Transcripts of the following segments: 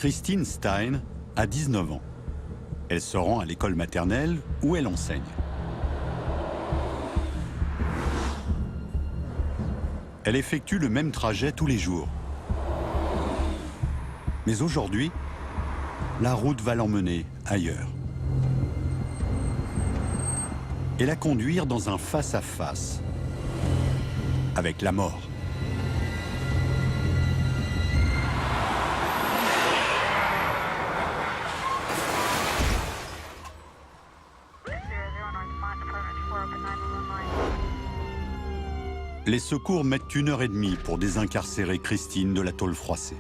Christine Stein a 19 ans. Elle se rend à l'école maternelle où elle enseigne. Elle effectue le même trajet tous les jours. Mais aujourd'hui, la route va l'emmener ailleurs. Et la conduire dans un face-à-face avec la mort. Les secours mettent 1h30 pour désincarcérer Christine de la tôle froissée.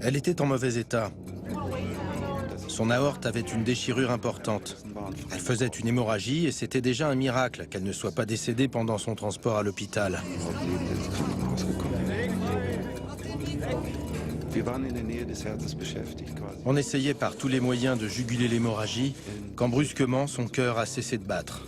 Elle était en mauvais état. Son aorte avait une déchirure importante. Elle faisait une hémorragie et c'était déjà un miracle qu'elle ne soit pas décédée pendant son transport à l'hôpital. On essayait par tous les moyens de juguler l'hémorragie quand brusquement son cœur a cessé de battre.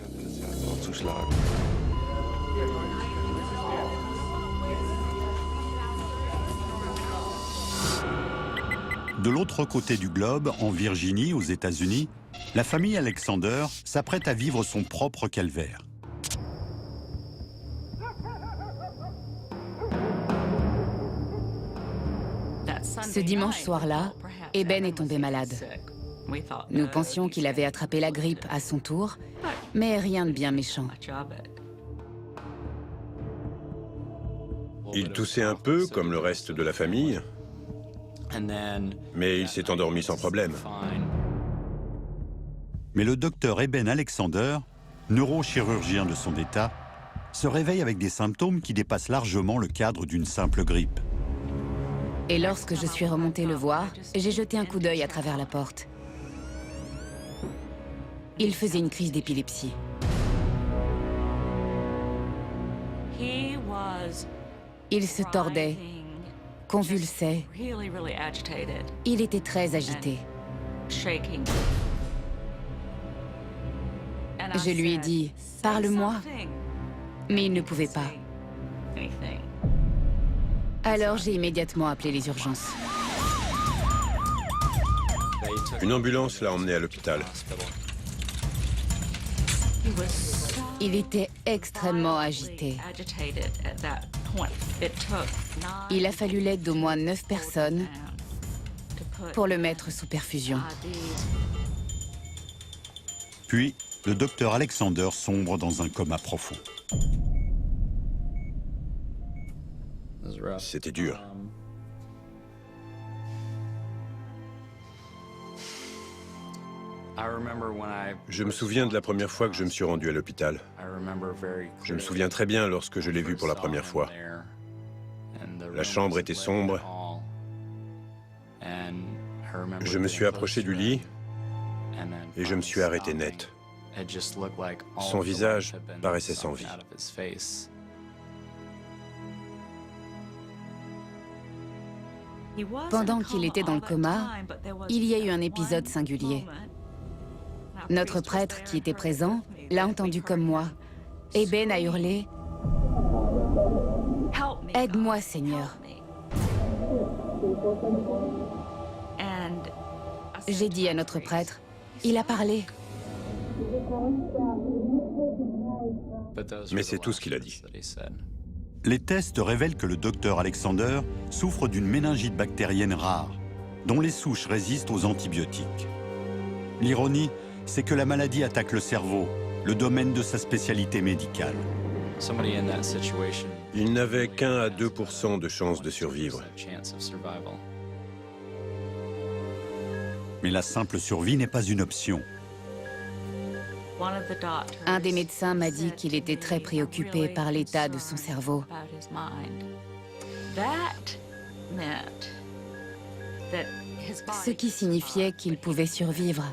De l'autre côté du globe, en Virginie, aux États-Unis, la famille Alexander s'apprête à vivre son propre calvaire. Ce dimanche soir-là, Eben est tombé malade. Nous pensions qu'il avait attrapé la grippe à son tour, mais rien de bien méchant. Il toussait un peu, comme le reste de la famille, mais il s'est endormi sans problème. Mais le docteur Eben Alexander, neurochirurgien de son état, se réveille avec des symptômes qui dépassent largement le cadre d'une simple grippe. Et lorsque je suis remontée le voir, j'ai jeté un coup d'œil à travers la porte. Il faisait une crise d'épilepsie. Il se tordait, convulsait. Il était très agité. Je lui ai dit « Parle-moi », mais il ne pouvait pas. Alors j'ai immédiatement appelé les urgences. Une ambulance l'a emmené à l'hôpital. Il était extrêmement agité. Il a fallu l'aide d'au moins 9 personnes pour le mettre sous perfusion. Puis, le docteur Alexander sombre dans un coma profond. C'était dur. Je me souviens de la première fois que je me suis rendu à l'hôpital. Je me souviens très bien lorsque je l'ai vu pour la première fois. La chambre était sombre. Je me suis approché du lit et je me suis arrêté net. Son visage paraissait sans vie. Pendant qu'il était dans le coma, il y a eu un épisode singulier. Notre prêtre, qui était présent, l'a entendu comme moi. Eben a hurlé « Aide-moi, Seigneur !» J'ai dit à notre prêtre « Il a parlé !» Mais c'est tout ce qu'il a dit. Les tests révèlent que le docteur Alexander souffre d'une méningite bactérienne rare, dont les souches résistent aux antibiotiques. L'ironie, c'est que la maladie attaque le cerveau, le domaine de sa spécialité médicale. Il n'avait qu'1 à 2% de chance de survivre. Mais la simple survie n'est pas une option. Un des médecins m'a dit qu'il était très préoccupé par l'état de son cerveau. Ce qui signifiait qu'il pouvait survivre,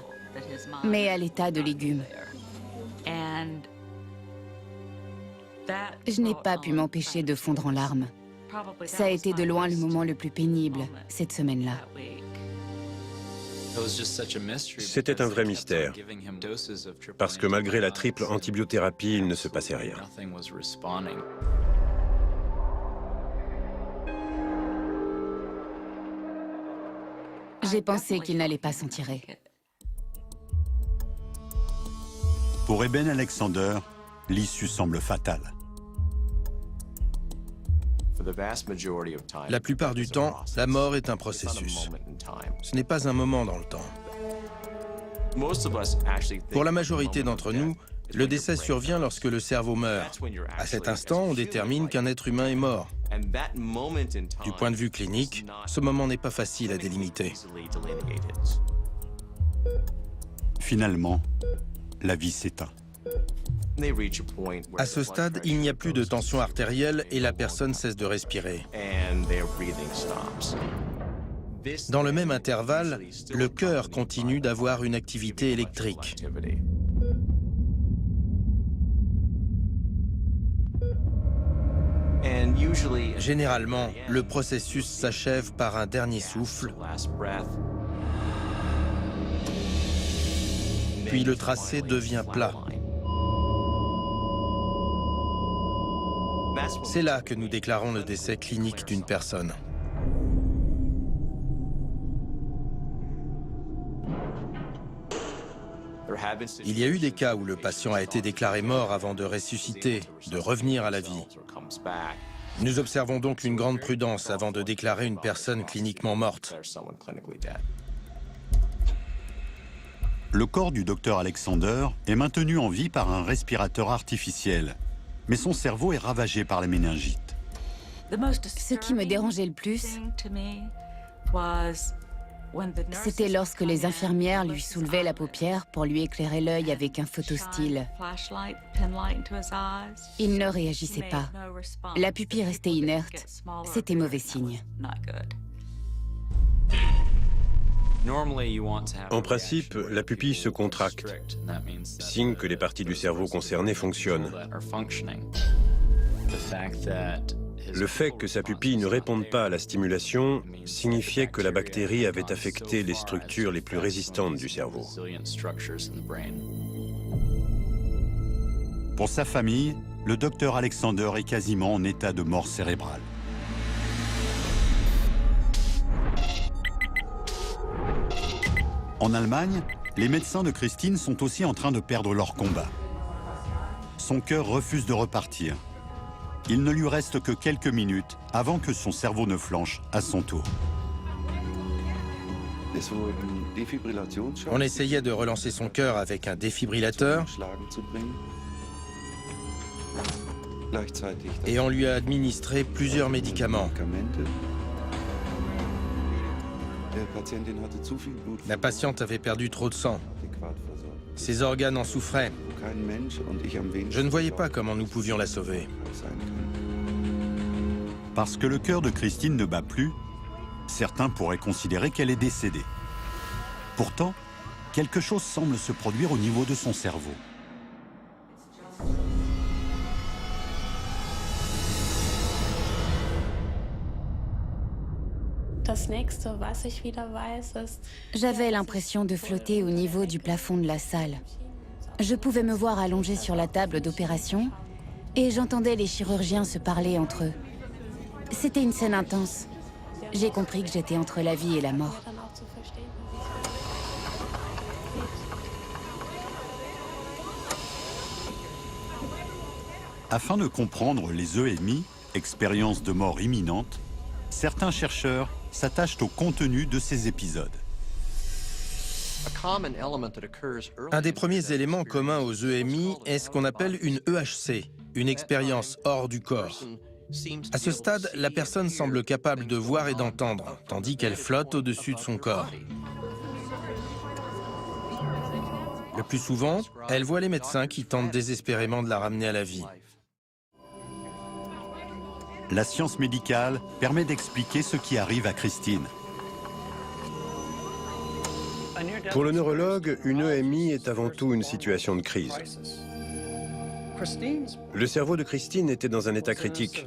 mais à l'état de légume. Je n'ai pas pu m'empêcher de fondre en larmes. Ça a été de loin le moment le plus pénible cette semaine-là. C'était un vrai mystère, parce que malgré la triple antibiothérapie, il ne se passait rien. J'ai pensé qu'il n'allait pas s'en tirer. Pour Eben Alexander, l'issue semble fatale. La plupart du temps, la mort est un processus. Ce n'est pas un moment dans le temps. Pour la majorité d'entre nous, le décès survient lorsque le cerveau meurt. À cet instant, on détermine qu'un être humain est mort. Du point de vue clinique, ce moment n'est pas facile à délimiter. Finalement, la vie s'éteint. À ce stade, il n'y a plus de tension artérielle et la personne cesse de respirer. Dans le même intervalle, le cœur continue d'avoir une activité électrique. Généralement, le processus s'achève par un dernier souffle, puis le tracé devient plat. C'est là que nous déclarons le décès clinique d'une personne. Il y a eu des cas où le patient a été déclaré mort avant de ressusciter, de revenir à la vie. Nous observons donc une grande prudence avant de déclarer une personne cliniquement morte. Le corps du docteur Alexander est maintenu en vie par un respirateur artificiel, mais son cerveau est ravagé par la méningite. Ce qui me dérangeait le plus, c'était lorsque les infirmières lui soulevaient la paupière pour lui éclairer l'œil avec un photostyle. Il ne réagissait pas. La pupille restait inerte. C'était mauvais signe. En principe, la pupille se contracte, signe que les parties du cerveau concernées fonctionnent. Le fait que sa pupille ne réponde pas à la stimulation signifiait que la bactérie avait affecté les structures les plus résistantes du cerveau. Pour sa famille, le docteur Alexander est quasiment en état de mort cérébrale. En Allemagne, les médecins de Christine sont aussi en train de perdre leur combat. Son cœur refuse de repartir. Il ne lui reste que quelques minutes avant que son cerveau ne flanche à son tour. On essayait de relancer son cœur avec un défibrillateur et on lui a administré plusieurs médicaments. La patiente avait perdu trop de sang. Ses organes en souffraient. Je ne voyais pas comment nous pouvions la sauver. Parce que le cœur de Christine ne bat plus, certains pourraient considérer qu'elle est décédée. Pourtant, quelque chose semble se produire au niveau de son cerveau. J'avais l'impression de flotter au niveau du plafond de la salle. Je pouvais me voir allongée sur la table d'opération et j'entendais les chirurgiens se parler entre eux. C'était une scène intense. J'ai compris que j'étais entre la vie et la mort. Afin de comprendre les EMI, expériences de mort imminente, certains chercheurs s'attachent au contenu de ces épisodes. Un des premiers éléments communs aux EMI est ce qu'on appelle une EHC, une expérience hors du corps. À ce stade, la personne semble capable de voir et d'entendre, tandis qu'elle flotte au-dessus de son corps. Le plus souvent, elle voit les médecins qui tentent désespérément de la ramener à la vie. La science médicale permet d'expliquer ce qui arrive à Christine. Pour le neurologue, une EMI est avant tout une situation de crise. Le cerveau de Christine était dans un état critique.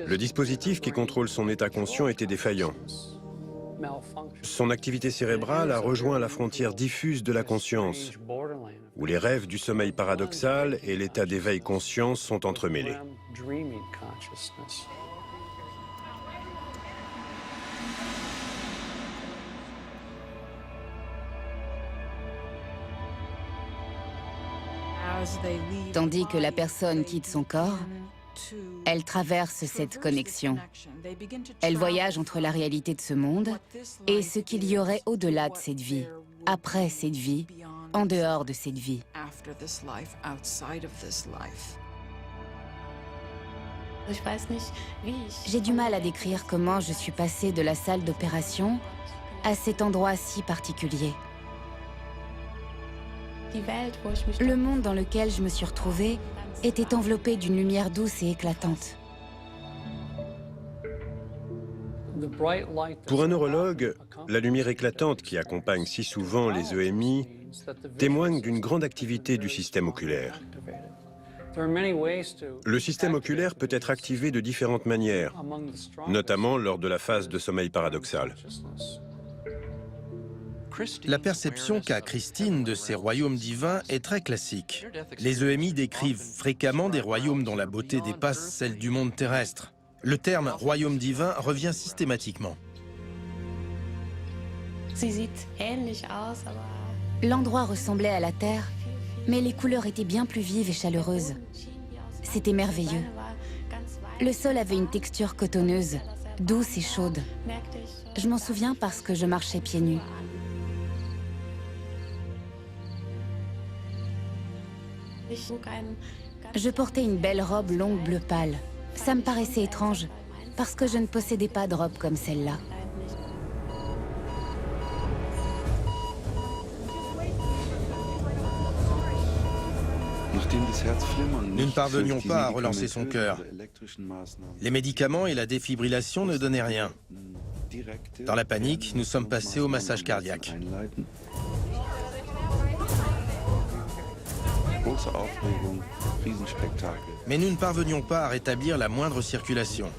Le dispositif qui contrôle son état conscient était défaillant. Son activité cérébrale a rejoint la frontière diffuse de la conscience, où les rêves du sommeil paradoxal et l'état d'éveil conscient sont entremêlés. Tandis que la personne quitte son corps, elle traverse cette connexion. Elle voyage entre la réalité de ce monde et ce qu'il y aurait au-delà de cette vie, après cette vie, en dehors de cette vie. J'ai du mal à décrire comment je suis passée de la salle d'opération à cet endroit si particulier. Le monde dans lequel je me suis retrouvée était enveloppé d'une lumière douce et éclatante. Pour un neurologue, la lumière éclatante qui accompagne si souvent les EMI témoigne d'une grande activité du système oculaire. Le système oculaire peut être activé de différentes manières, notamment lors de la phase de sommeil paradoxal. La perception qu'a Christine de ces royaumes divins est très classique. Les EMI décrivent fréquemment des royaumes dont la beauté dépasse celle du monde terrestre. Le terme « royaume divin » revient systématiquement. L'endroit ressemblait à la Terre, mais les couleurs étaient bien plus vives et chaleureuses. C'était merveilleux. Le sol avait une texture cotonneuse, douce et chaude. Je m'en souviens parce que je marchais pieds nus. Je portais une belle robe longue bleu pâle. Ça me paraissait étrange, parce que je ne possédais pas de robe comme celle-là. Nous ne parvenions pas à relancer son cœur. Les médicaments et la défibrillation ne donnaient rien. Dans la panique, nous sommes passés au massage cardiaque. Mais nous ne parvenions pas à rétablir la moindre circulation.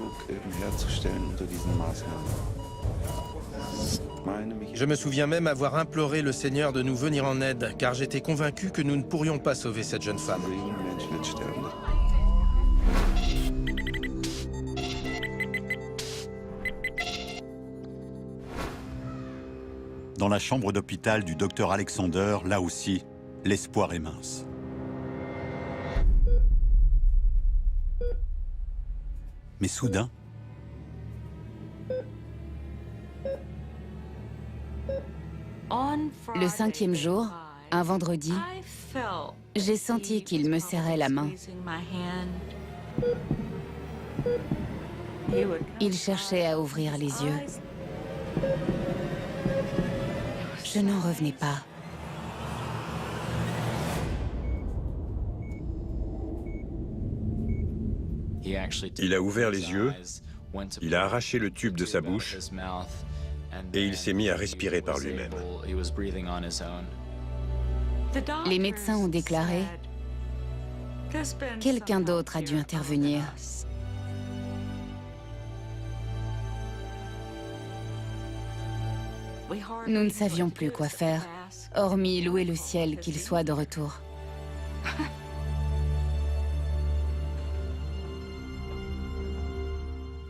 Je me souviens même avoir imploré le Seigneur de nous venir en aide, car j'étais convaincu que nous ne pourrions pas sauver cette jeune femme. Dans la chambre d'hôpital du docteur Alexander, là aussi, l'espoir est mince. Mais soudain, le 5e jour, un vendredi, j'ai senti qu'il me serrait la main. Il cherchait à ouvrir les yeux. Je n'en revenais pas. Il a ouvert les yeux, il a arraché le tube de sa bouche et il s'est mis à respirer par lui-même. Les médecins ont déclaré « Quelqu'un d'autre a dû intervenir ». Nous ne savions plus quoi faire, hormis louer le ciel qu'il soit de retour.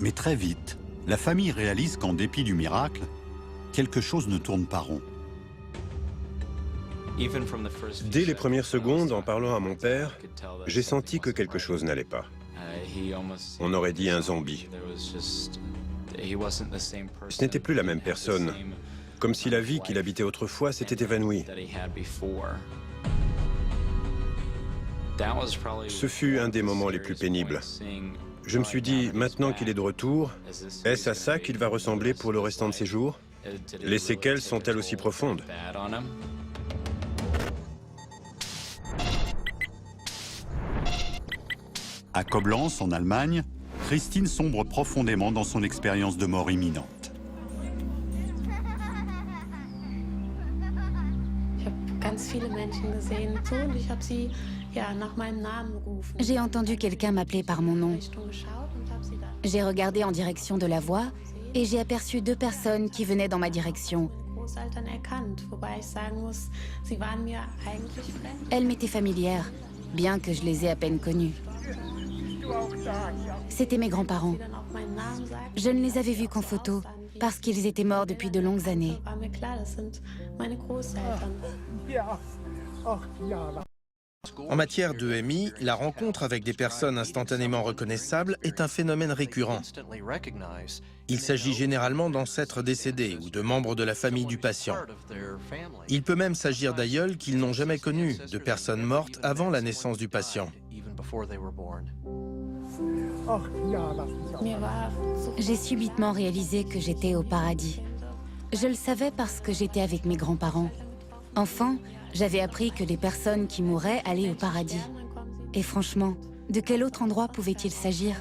Mais très vite, la famille réalise qu'en dépit du miracle, quelque chose ne tourne pas rond. Dès les premières secondes, en parlant à mon père, j'ai senti que quelque chose n'allait pas. On aurait dit un zombie. Ce n'était plus la même personne, comme si la vie qu'il habitait autrefois s'était évanouie. Ce fut un des moments les plus pénibles. Je me suis dit, maintenant qu'il est de retour, est-ce à ça qu'il va ressembler pour le restant de ses jours? Les séquelles sont-elles aussi profondes? À Koblenz, en Allemagne, Christine sombre profondément dans son expérience de mort imminente. J'ai entendu quelqu'un m'appeler par mon nom. J'ai regardé en direction de la voix et j'ai aperçu 2 personnes qui venaient dans ma direction. Elles m'étaient familières, bien que je les ai à peine connues. C'étaient mes grands-parents. Je ne les avais vus qu'en photo, parce qu'ils étaient morts depuis de longues années. En matière d'EMI, la rencontre avec des personnes instantanément reconnaissables est un phénomène récurrent. Il s'agit généralement d'ancêtres décédés ou de membres de la famille du patient. Il peut même s'agir d'aïeuls qu'ils n'ont jamais connus, de personnes mortes avant la naissance du patient. J'ai subitement réalisé que j'étais au paradis. Je le savais parce que j'étais avec mes grands-parents. Enfant, j'avais appris que les personnes qui mouraient allaient au paradis. Et franchement, de quel autre endroit pouvait-il s'agir?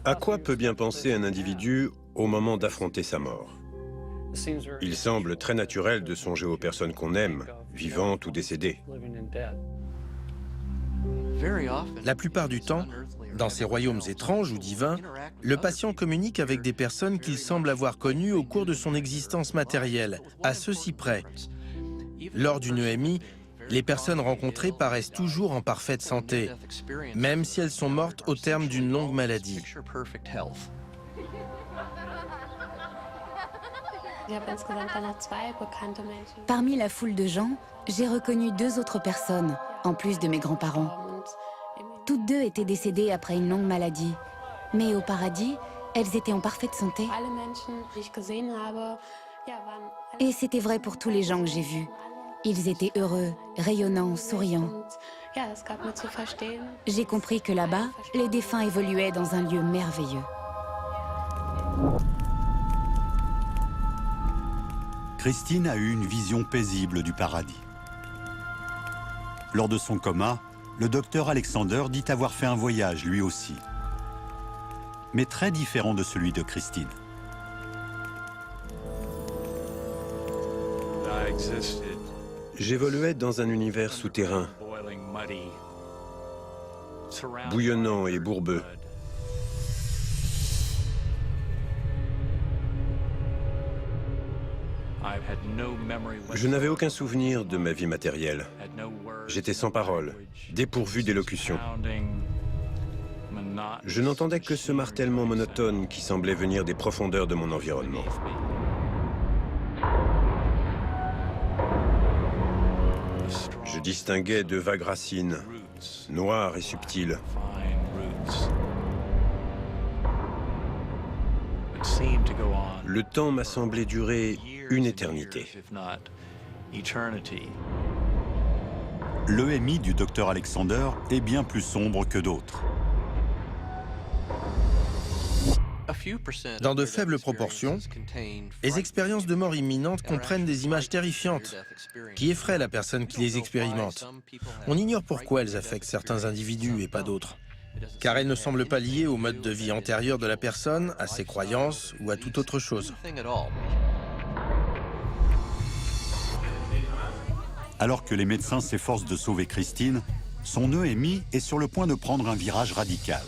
À quoi peut bien penser un individu au moment d'affronter sa mort? Il semble très naturel de songer aux personnes qu'on aime, vivantes ou décédées. La plupart du temps, dans ces royaumes étranges ou divins, le patient communique avec des personnes qu'il semble avoir connues au cours de son existence matérielle, à ceci près. Lors d'une EMI, les personnes rencontrées paraissent toujours en parfaite santé, même si elles sont mortes au terme d'une longue maladie. Parmi la foule de gens, j'ai reconnu 2 autres personnes, en plus de mes grands-parents. Toutes 2 étaient décédées après une longue maladie. Mais au paradis, elles étaient en parfaite santé. Et c'était vrai pour tous les gens que j'ai vus. Ils étaient heureux, rayonnants, souriants. J'ai compris que là-bas, les défunts évoluaient dans un lieu merveilleux. Christine a eu une vision paisible du paradis. Lors de son coma, le docteur Alexander dit avoir fait un voyage lui aussi, mais très différent de celui de Christine. J'évoluais dans un univers souterrain, bouillonnant et bourbeux. Je n'avais aucun souvenir de ma vie matérielle. J'étais sans parole, dépourvu d'élocution. Je n'entendais que ce martèlement monotone qui semblait venir des profondeurs de mon environnement. Je distinguais de vagues racines, noires et subtiles. Le temps m'a semblé durer une éternité. L'EMI du docteur Alexander est bien plus sombre que d'autres. Dans de faibles proportions, les expériences de mort imminente comprennent des images terrifiantes qui effraient la personne qui les expérimente. On ignore pourquoi elles affectent certains individus et pas d'autres, car elles ne semblent pas liées au mode de vie antérieur de la personne, à ses croyances ou à toute autre chose. Alors que les médecins s'efforcent de sauver Christine, son EMI est sur le point de prendre un virage radical.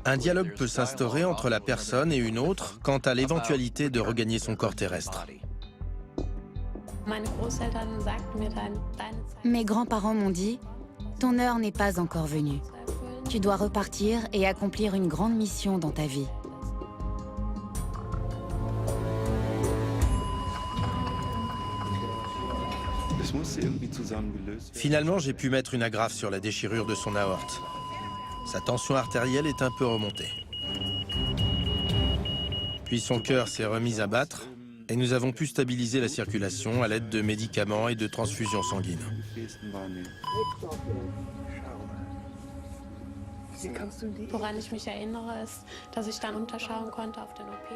Un dialogue peut s'instaurer entre la personne et une autre quant à l'éventualité de regagner son corps terrestre. Mes grands-parents m'ont dit « Ton heure n'est pas encore venue. Tu dois repartir et accomplir une grande mission dans ta vie. » Finalement, j'ai pu mettre une agrafe sur la déchirure de son aorte. Sa tension artérielle est un peu remontée. Puis son cœur s'est remis à battre et nous avons pu stabiliser la circulation à l'aide de médicaments et de transfusions sanguines.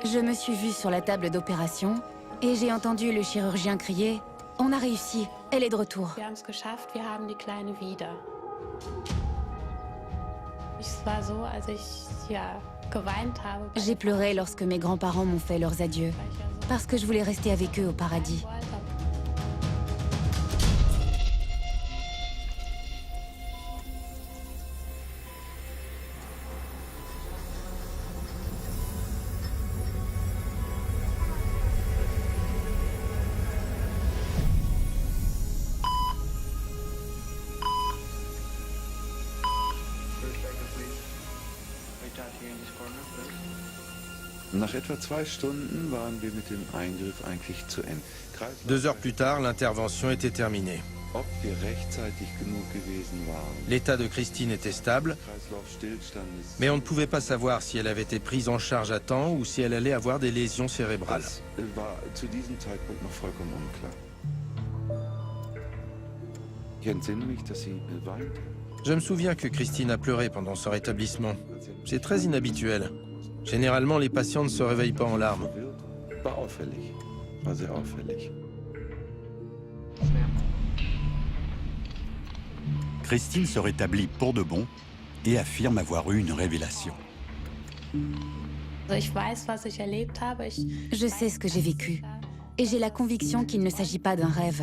Je me suis vue sur la table d'opération et j'ai entendu le chirurgien crier « On a réussi, elle est de retour ». J'ai pleuré lorsque mes grands-parents m'ont fait leurs adieux, parce que je voulais rester avec eux au paradis. Nach etwa 2 Stunden waren wir mit dem Eingriff eigentlich zu Ende. 2 heures plus tard, l'intervention était terminée. Ob wir rechtzeitig genug gewesen waren. L'état de Christine était stable, Kreislaufstillstand ist. mais on ne pouvait pas savoir si elle avait été prise en charge à temps ou si elle allait avoir des lésions cérébrales. Das war zu diesem Zeitpunkt noch vollkommen unklar. Ich entsinne mich, dass sie weinte. Je me souviens que Christine a pleuré pendant son rétablissement. C'est très inhabituel. Généralement, les patients ne se réveillent pas en larmes. War auffällig. War sehr auffällig. Christine se rétablit pour de bon et affirme avoir eu une révélation. Je sais ce que j'ai vécu. Et j'ai la conviction qu'il ne s'agit pas d'un rêve.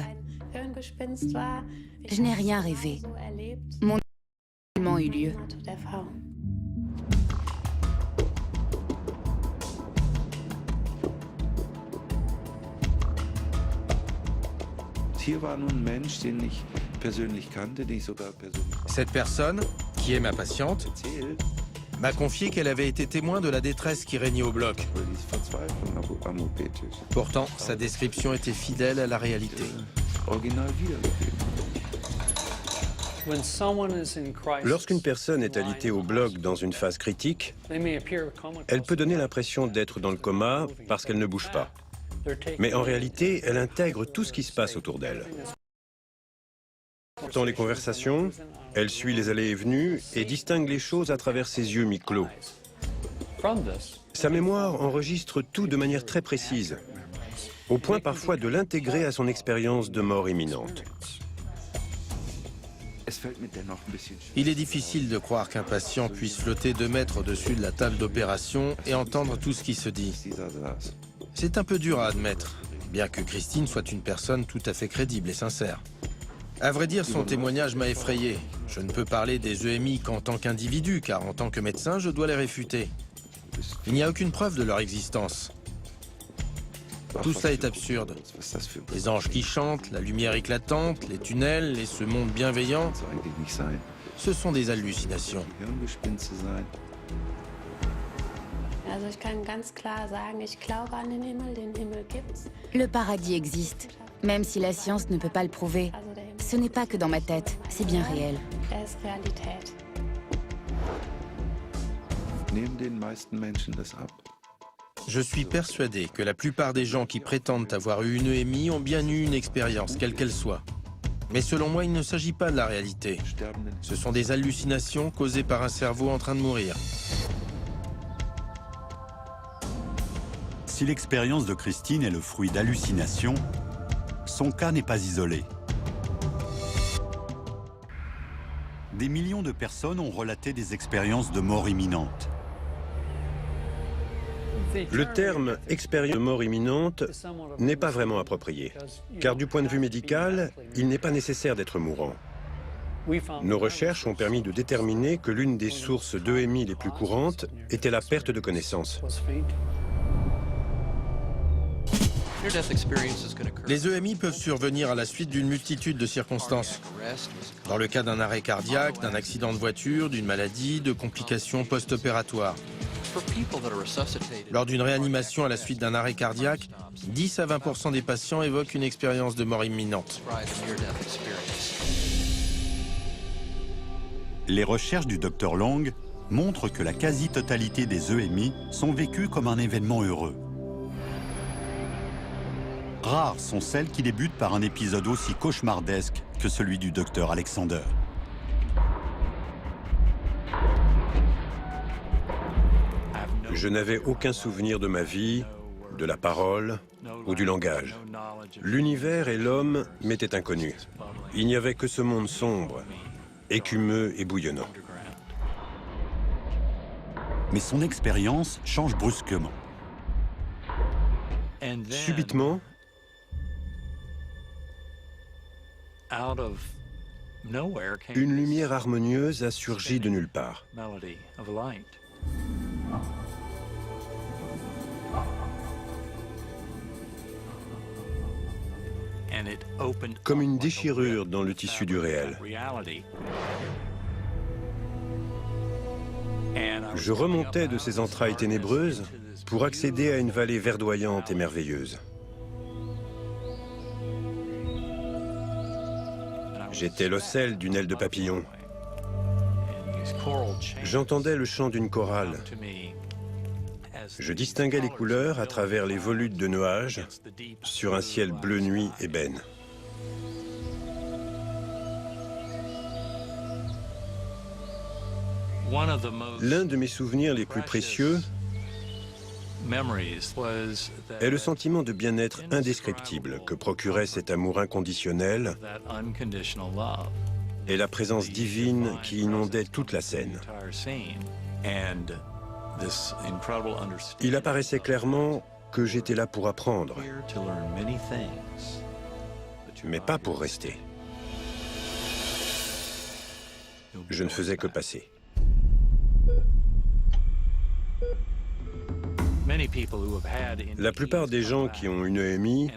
Je n'ai rien rêvé. Mon événement a eu lieu. Hier war nun ein Mensch, den ich persönlich kannte, den ich sogar persönlich Cette personne, qui est ma patiente, erzählt, m'a confié qu'elle avait été témoin de la détresse qui régnait au bloc. über diese Verzweiflung am OP-Tisch. Pourtant, sa description était fidèle à la réalité. Original wiedergegeben. Lorsqu'une personne est alitée au bloc dans une phase critique, elle peut donner l'impression d'être dans le coma parce qu'elle ne bouge pas. Mais en réalité, elle intègre tout ce qui se passe autour d'elle. Dans les conversations, elle suit les allées et venues et distingue les choses à travers ses yeux mi-clos. Sa mémoire enregistre tout de manière très précise, au point parfois de l'intégrer à son expérience de mort imminente. Es fällt mir dennoch ein bisschen schwer. Il est difficile de croire qu'un patient puisse flotter 2 mètres au-dessus de la table d'opération et entendre tout ce qui se dit. Dieser saß. C'est un peu dur à admettre, bien que Christine soit une personne tout à fait crédible et sincère. À vrai dire, son témoignage m'a effrayé. Je ne peux parler des EMI qu'en tant qu'individu, car en tant que médecin, je dois les réfuter. Il n'y a aucune preuve de leur existence. Tout cela est absurde. Was ist das für Les anges qui chantent, la lumière éclatante, les tunnels et ce monde bienveillant, Kann's eigentlich nicht sein. ce sont des hallucinations. Hirngespinste sein. Also ich kann ganz klar sagen, ich glaube an den Himmel gibt's. Le paradis existe, même si la science ne peut pas le prouver. Also der Himmel, Ce n'est pas que dans ma tête, c'est bien réel. ist Realität. Nehmen den meisten Menschen das ab. Je suis persuadé que la plupart des gens qui prétendent avoir eu une EMI ont bien eu une expérience, quelle qu'elle soit. Mais selon moi, il ne s'agit pas de la réalité. Sterbenden Ce sont des hallucinations causées par un cerveau en train de mourir. Si l'expérience de Christine est le fruit d'hallucinations, son cas n'est pas isolé. Des millions de personnes ont relaté des expériences de mort imminente. Le terme « expérience de mort imminente » n'est pas vraiment approprié, car du point de vue médical, il n'est pas nécessaire d'être mourant. Nos recherches ont permis de déterminer que l'une des sources d'EMI les plus courantes était la perte de connaissance. Les EMI peuvent survenir à la suite d'une multitude de circonstances. Dans le cas d'un arrêt cardiaque, d'un accident de voiture, d'une maladie, de complications post-opératoires. Lors d'une réanimation à la suite d'un arrêt cardiaque, 10 à 20% des patients évoquent une expérience de mort imminente. Les recherches du Dr Long montrent que la quasi-totalité des EMI sont vécues comme un événement heureux. Rares sont celles qui débutent par un épisode aussi cauchemardesque que celui du Dr Alexander. Je n'avais aucun souvenir de ma vie, de la parole ou du langage. L'univers et l'homme m'étaient inconnus. Il n'y avait que ce monde sombre, écumeux et bouillonnant. Mais son expérience change brusquement. Subitement, une lumière harmonieuse a surgi de nulle part. Comme une déchirure dans le tissu du réel. Je remontais de ces entrailles ténébreuses pour accéder à une vallée verdoyante et merveilleuse. J'étais l'ocelle d'une aile de papillon. J'entendais le chant d'une chorale. Je distinguais les couleurs à travers les volutes de nuages sur un ciel bleu nuit ébène. L'un de mes souvenirs les plus précieux est le sentiment de bien-être indescriptible que procurait cet amour inconditionnel et la présence divine qui inondait toute la scène. Il apparaissait clairement que j'étais là pour apprendre, mais pas pour rester. Je ne faisais que passer. La plupart des gens qui ont une EMI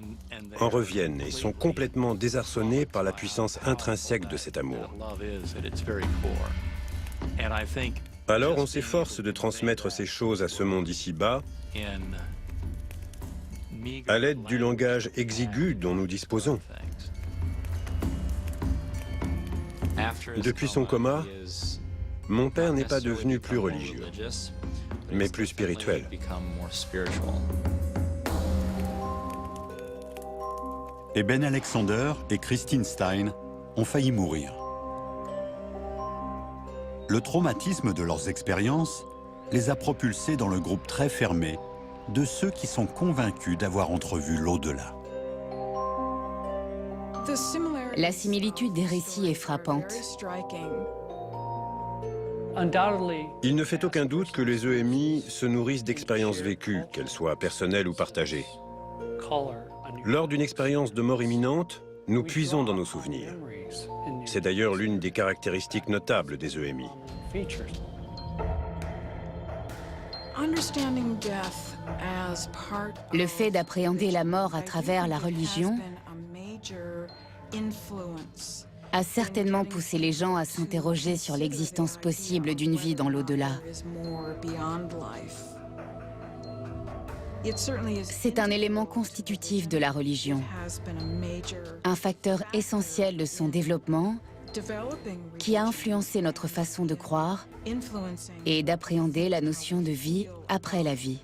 en reviennent et sont complètement désarçonnés par la puissance intrinsèque de cet amour. Alors on s'efforce de transmettre ces choses à ce monde ici-bas à l'aide du langage exigu dont nous disposons. Depuis son coma, mon père n'est pas devenu plus religieux, mais plus spirituel. Et Ben Alexander et Christine Stein ont failli mourir. Le traumatisme de leurs expériences les a propulsés dans le groupe très fermé de ceux qui sont convaincus d'avoir entrevu l'au-delà. La similitude des récits est frappante. Il ne fait aucun doute que les EMI se nourrissent d'expériences vécues, qu'elles soient personnelles ou partagées. Lors d'une expérience de mort imminente, nous puisons dans nos souvenirs. C'est d'ailleurs l'une des caractéristiques notables des EMI. Le fait d'appréhender la mort à travers la religion a certainement poussé les gens à s'interroger sur l'existence possible d'une vie dans l'au-delà. C'est un élément constitutif de la religion, un facteur essentiel de son développement qui a influencé notre façon de croire et d'appréhender la notion de vie après la vie.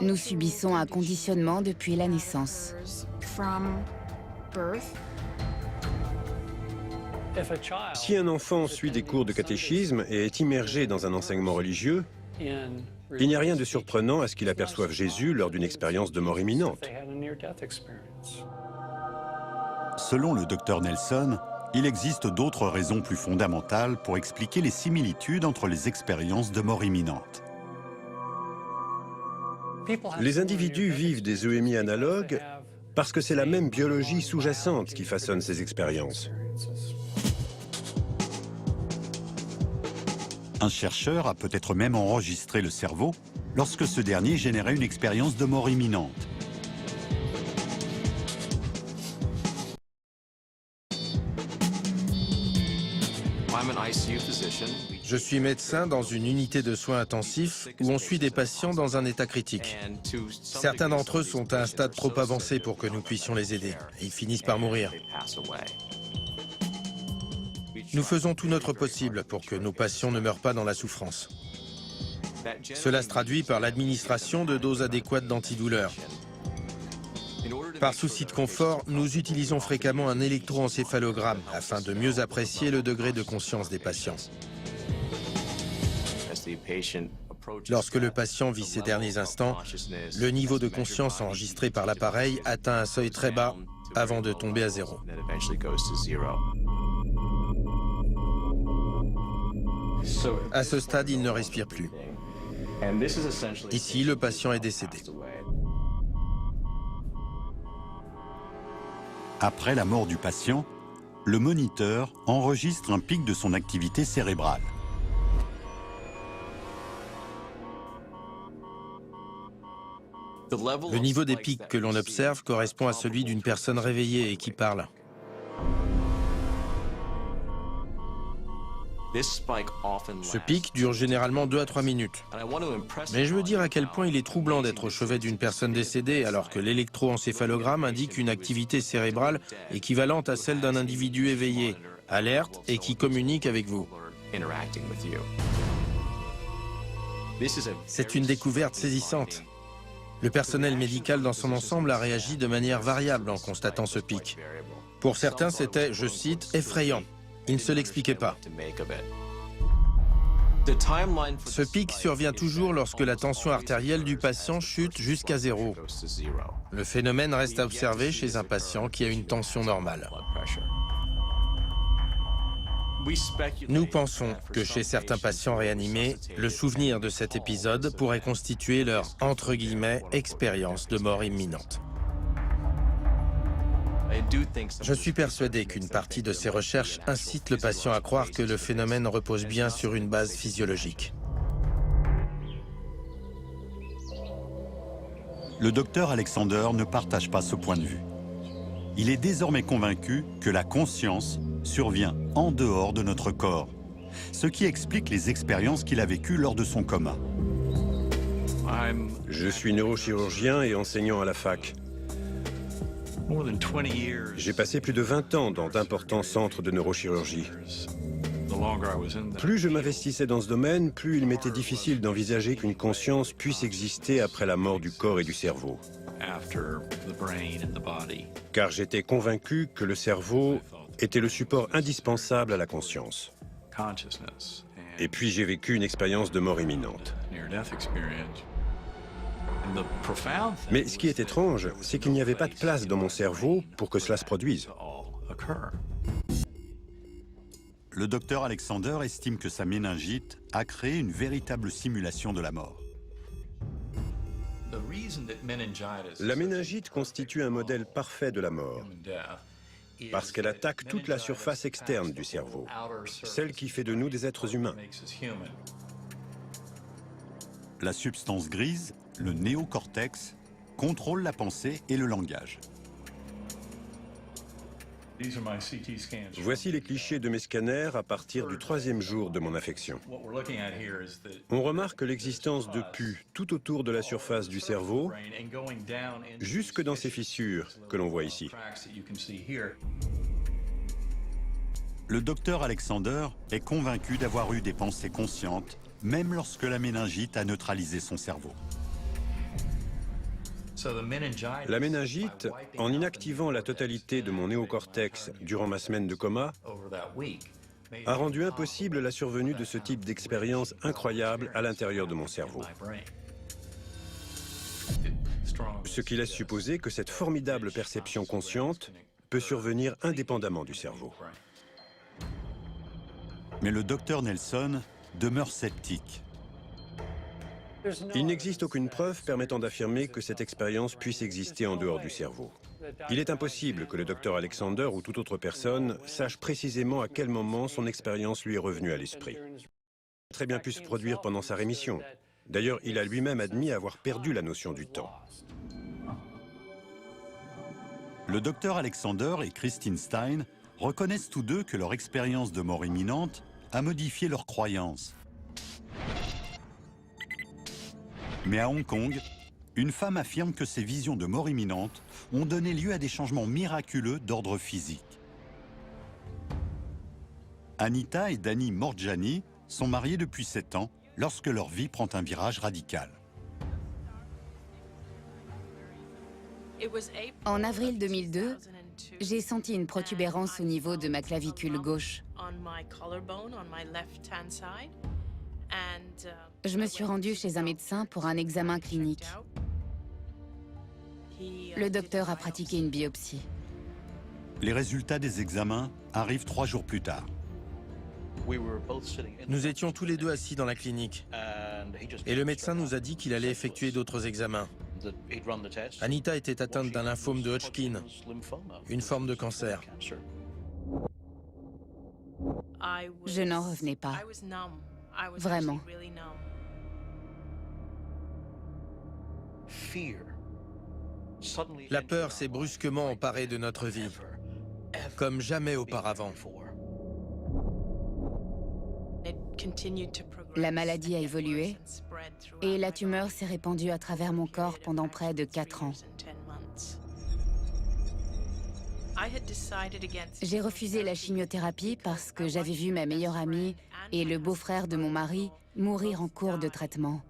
Nous subissons un conditionnement depuis la naissance. Si un enfant suit des cours de catéchisme et est immergé dans un enseignement religieux, il n'y a rien de surprenant à ce qu'il aperçoive Jésus lors d'une expérience de mort imminente. Selon le docteur Nelson, il existe d'autres raisons plus fondamentales pour expliquer les similitudes entre les expériences de mort imminente. Les individus vivent des EMI analogues parce que c'est la même biologie sous-jacente qui façonne ces expériences. Un chercheur a peut-être même enregistré le cerveau lorsque ce dernier générait une expérience de mort imminente. Je suis médecin dans une unité de soins intensifs où on suit des patients dans un état critique. Certains d'entre eux sont à un stade trop avancé pour que nous puissions les aider. Ils finissent par mourir. Nous faisons tout notre possible pour que nos patients ne meurent pas dans la souffrance. Cela se traduit par l'administration de doses adéquates d'antidouleurs. Par souci de confort, nous utilisons fréquemment un électroencéphalogramme afin de mieux apprécier le degré de conscience des patients. Lorsque le patient vit ses derniers instants, le niveau de conscience enregistré par l'appareil atteint un seuil très bas avant de tomber à zéro. À ce stade, il ne respire plus. Ici, le patient est décédé. Après la mort du patient, le moniteur enregistre un pic de son activité cérébrale. Le niveau des pics que l'on observe correspond à celui d'une personne réveillée et qui parle. Ce pic dure généralement 2 à 3 minutes. Mais je veux dire à quel point il est troublant d'être au chevet d'une personne décédée alors que l'électroencéphalogramme indique une activité cérébrale équivalente à celle d'un individu éveillé, alerte et qui communique avec vous. C'est une découverte saisissante. Le personnel médical dans son ensemble a réagi de manière variable en constatant ce pic. Pour certains, c'était, je cite, effrayant. Ils ne se l'expliquaient pas. Ce pic survient toujours lorsque la tension artérielle du patient chute jusqu'à 0. Le phénomène reste à observer chez un patient qui a une tension normale. Nous pensons que chez certains patients réanimés, le souvenir de cet épisode pourrait constituer leur, entre guillemets, expérience de mort imminente. Je suis persuadé qu'une partie de ces recherches incite le patient à croire que le phénomène repose bien sur une base physiologique. Le docteur Alexander ne partage pas ce point de vue. Il est désormais convaincu que la conscience survient en dehors de notre corps, ce qui explique les expériences qu'il a vécues lors de son coma. Je suis neurochirurgien et enseignant à la fac. J'ai passé plus de 20 ans dans d'importants centres de neurochirurgie. Plus je m'investissais dans ce domaine, plus il m'était difficile d'envisager qu'une conscience puisse exister après la mort du corps et du cerveau. Car j'étais convaincu que le cerveau était le support indispensable à la conscience. Et puis j'ai vécu une expérience de mort imminente. Mais ce qui est étrange, c'est qu'il n'y avait pas de place dans mon cerveau pour que cela se produise. Le docteur Alexander estime que sa méningite a créé une véritable simulation de la mort. La méningite constitue un modèle parfait de la mort, parce qu'elle attaque toute la surface externe du cerveau, celle qui fait de nous des êtres humains. La substance grise, le néocortex, contrôle la pensée et le langage. Voici les clichés de mes scanners à partir du 3e jour de mon affection. On remarque l'existence de pus tout autour de la surface du cerveau, jusque dans ces fissures que l'on voit ici. Le docteur Alexander est convaincu d'avoir eu des pensées conscientes, même lorsque la méningite a neutralisé son cerveau. La méningite, en inactivant la totalité de mon néocortex durant ma semaine de coma, a rendu impossible la survenue de ce type d'expérience incroyable à l'intérieur de mon cerveau. Ce qui laisse supposer que cette formidable perception consciente peut survenir indépendamment du cerveau. Mais le docteur Nelson demeure sceptique. Il n'existe aucune preuve permettant d'affirmer que cette expérience puisse exister en dehors du cerveau. Il est impossible que le docteur Alexander ou toute autre personne sache précisément à quel moment son expérience lui est revenue à l'esprit. Il a très bien pu se produire pendant sa rémission. D'ailleurs, il a lui-même admis avoir perdu la notion du temps. Le docteur Alexander et Christine Stein reconnaissent tous deux que leur expérience de mort imminente a modifié leurs croyances. Mais à Hong Kong, une femme affirme que ces visions de mort imminente ont donné lieu à des changements miraculeux d'ordre physique. Anita et Danny Morjani sont mariés depuis 7 ans lorsque leur vie prend un virage radical. En avril 2002, j'ai senti une protubérance au niveau de ma clavicule gauche. Je me suis rendue chez un médecin pour un examen clinique. Le docteur a pratiqué une biopsie. Les résultats des examens arrivent 3 jours plus tard. Nous étions tous les deux assis dans la clinique et le médecin nous a dit qu'il allait effectuer d'autres examens. Anita était atteinte d'un lymphome de Hodgkin, une forme de cancer. Je n'en revenais pas. Vraiment. La peur s'est brusquement emparée de notre vie, comme jamais auparavant. La maladie a évolué et la tumeur s'est répandue à travers mon corps pendant près de 4 ans. J'ai refusé la chimiothérapie parce que j'avais vu ma meilleure amie et le beau-frère de mon mari mourir en cours de traitement.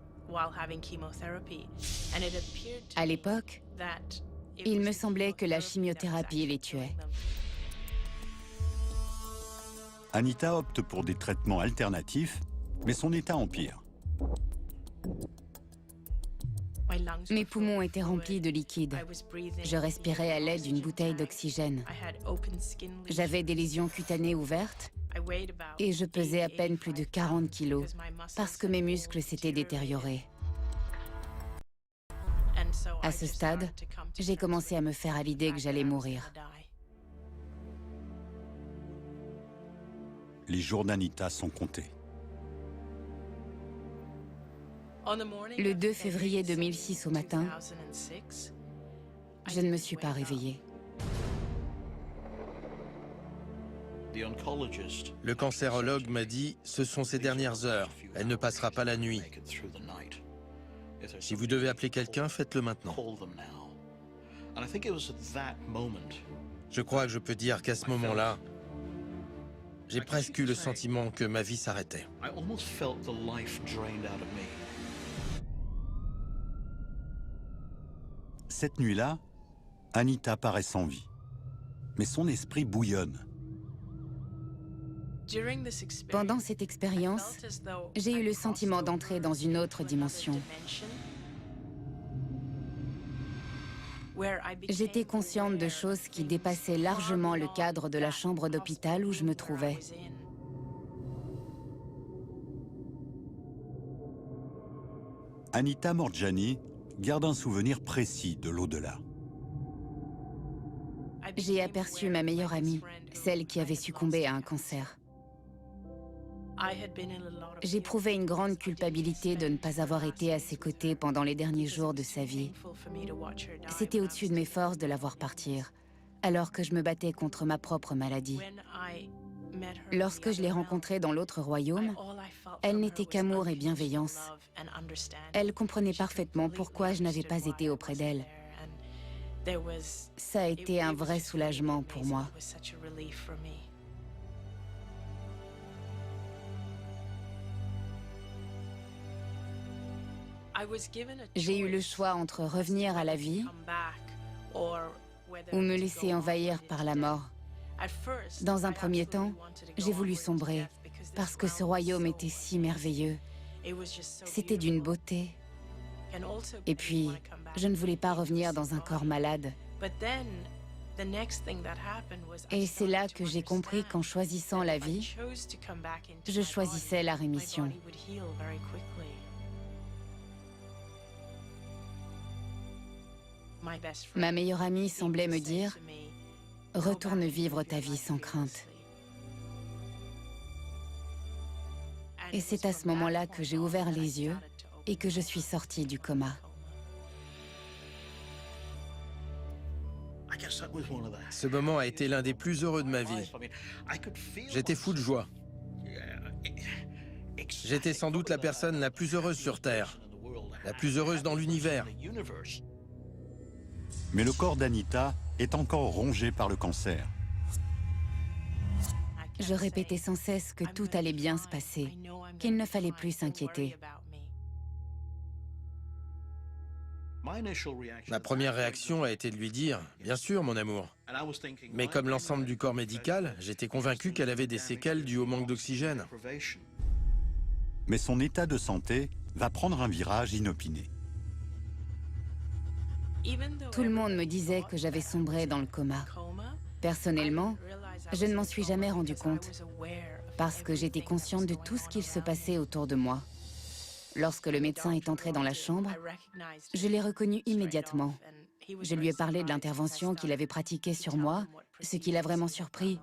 À l'époque, il me semblait que la chimiothérapie les tuait. Anita opte pour des traitements alternatifs, mais son état empire. Mes poumons étaient remplis de liquide. Je respirais à l'aide d'une bouteille d'oxygène. J'avais des lésions cutanées ouvertes et je pesais à peine plus de 40 kilos parce que mes muscles s'étaient détériorés. À ce stade, j'ai commencé à me faire à l'idée que j'allais mourir. Les jours d'Anita sont comptés. Le 2 février 2006 au matin, je ne me suis pas réveillée. Le cancérologue m'a dit « Ce sont ses dernières heures. Elle ne passera pas la nuit. Si vous devez appeler quelqu'un, faites-le maintenant. » Je crois que je peux dire qu'à ce moment-là, j'ai presque eu le sentiment que ma vie s'arrêtait. Cette nuit-là, Anita paraît sans vie. Mais son esprit bouillonne. Pendant cette expérience, j'ai eu le sentiment d'entrer dans une autre dimension. J'étais consciente de choses qui dépassaient largement le cadre de la chambre d'hôpital où je me trouvais. Anita Morjani garde un souvenir précis de l'au-delà. J'ai aperçu ma meilleure amie, celle qui avait succombé à un cancer. J'éprouvais une grande culpabilité de ne pas avoir été à ses côtés pendant les derniers jours de sa vie. C'était au-dessus de mes forces de la voir partir, alors que je me battais contre ma propre maladie. Lorsque je l'ai rencontrée dans l'autre royaume, elle n'était qu'amour et bienveillance. Elle comprenait parfaitement pourquoi je n'avais pas été auprès d'elle. Ça a été un vrai soulagement pour moi. J'ai eu le choix entre revenir à la vie ou me laisser envahir par la mort. Dans un premier temps, j'ai voulu sombrer parce que ce royaume était si merveilleux. C'était d'une beauté. Et puis, je ne voulais pas revenir dans un corps malade. Et c'est là que j'ai compris qu'en choisissant la vie, je choisissais la rémission. Ma meilleure amie semblait me dire « Retourne vivre ta vie sans crainte ». Et c'est à ce moment-là que j'ai ouvert les yeux et que je suis sortie du coma. Ce moment a été l'un des plus heureux de ma vie. J'étais fou de joie. J'étais sans doute la personne la plus heureuse sur Terre, la plus heureuse dans l'univers. Mais le corps d'Anita est encore rongé par le cancer. Je répétais sans cesse que tout allait bien se passer, qu'il ne fallait plus s'inquiéter. Ma première réaction a été de lui dire « Bien sûr, mon amour ». Mais comme l'ensemble du corps médical, j'étais convaincu qu'elle avait des séquelles dues au manque d'oxygène. Mais son état de santé va prendre un virage inopiné. Tout le monde me disait que j'avais sombré dans le coma. Personnellement, je ne m'en suis jamais rendu compte, parce que j'étais consciente de tout ce qu'il se passait autour de moi. Lorsque le médecin est entré dans la chambre, je l'ai reconnu immédiatement. Je lui ai parlé de l'intervention qu'il avait pratiquée sur moi, ce qui l'a vraiment surpris.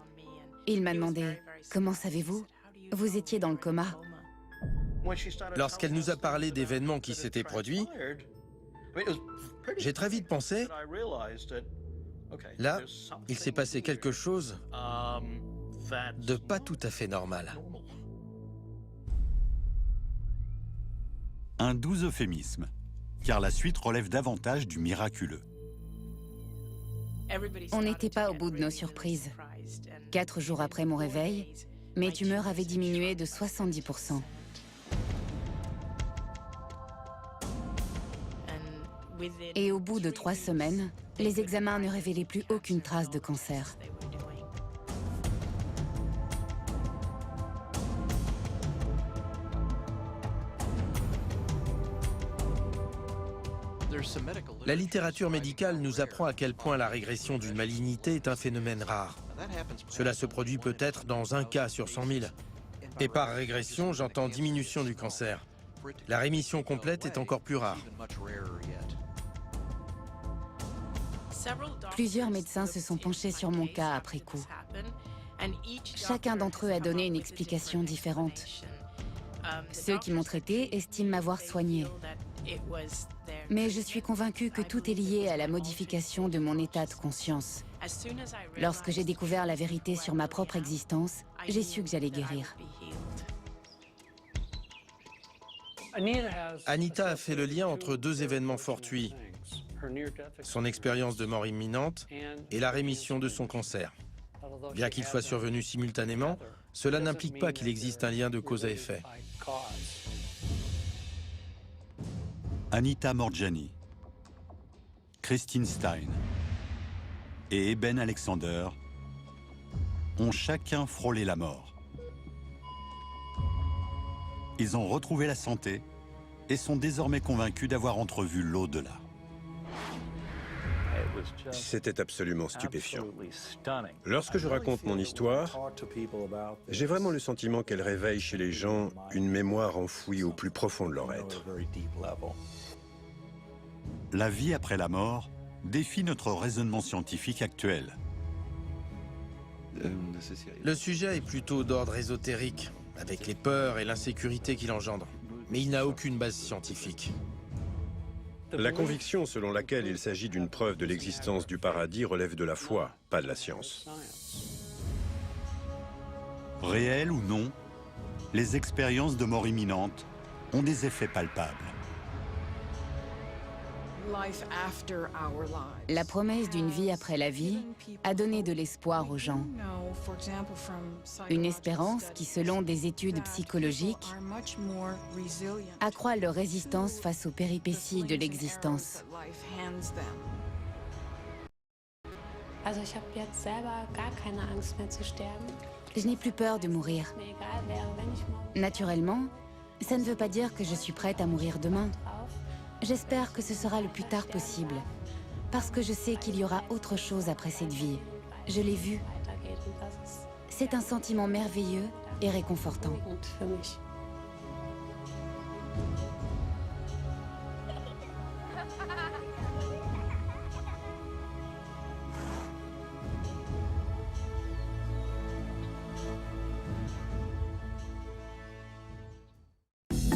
Il m'a demandé « Comment savez-vous? Vous étiez dans le coma ?» Lorsqu'elle nous a parlé d'événements qui s'étaient produits, j'ai très vite pensé, là, il s'est passé quelque chose de pas tout à fait normal. Un doux euphémisme, car la suite relève davantage du miraculeux. On n'était pas au bout de nos surprises. 4 jours après mon réveil, mes tumeurs avaient diminué de 70%. Et au bout de 3 semaines, les examens ne révélaient plus aucune trace de cancer. La littérature médicale nous apprend à quel point la régression d'une malignité est un phénomène rare. Cela se produit peut-être dans 1 cas sur 100 000. Et par régression, j'entends diminution du cancer. La rémission complète est encore plus rare. Plusieurs médecins se sont penchés sur mon cas après coup. Chacun d'entre eux a donné une explication différente. Ceux qui m'ont traité estiment m'avoir soigné. Mais je suis convaincue que tout est lié à la modification de mon état de conscience. Lorsque j'ai découvert la vérité sur ma propre existence, j'ai su que j'allais guérir. Anita a fait le lien entre 2 événements fortuits, son expérience de mort imminente et la rémission de son cancer. Bien qu'il soit survenu simultanément, cela n'implique pas qu'il existe un lien de cause à effet. Anita Moorjani, Christine Stein et Eben Alexander ont chacun frôlé la mort. Ils ont retrouvé la santé et sont désormais convaincus d'avoir entrevu l'au-delà. C'était absolument stupéfiant. Lorsque je raconte mon histoire, j'ai vraiment le sentiment qu'elle réveille chez les gens une mémoire enfouie au plus profond de leur être. La vie après la mort défie notre raisonnement scientifique actuel. Le sujet est plutôt d'ordre ésotérique, avec les peurs et l'insécurité qu'il engendre. Mais il n'a aucune base scientifique. La conviction selon laquelle il s'agit d'une preuve de l'existence du paradis relève de la foi, pas de la science. Réelles ou non, les expériences de mort imminente ont des effets palpables. La promesse d'une vie après la vie a donné de l'espoir aux gens. Une espérance qui, selon des études psychologiques, accroît leur résistance face aux péripéties de l'existence. Also ich habe jetzt selber gar keine Angst mehr zu sterben. Je n'ai plus peur de mourir. Mir egal wäre, wenn ich morgen Naturellement, ça ne veut pas dire que je suis prête à mourir demain. drauf. J'espère que ce sera le plus tard possible, parce que je sais qu'il y aura autre chose après cette vie. Je l'ai vu. Weitergeht und das C'est un sentiment merveilleux et réconfortant. ist gut für mich.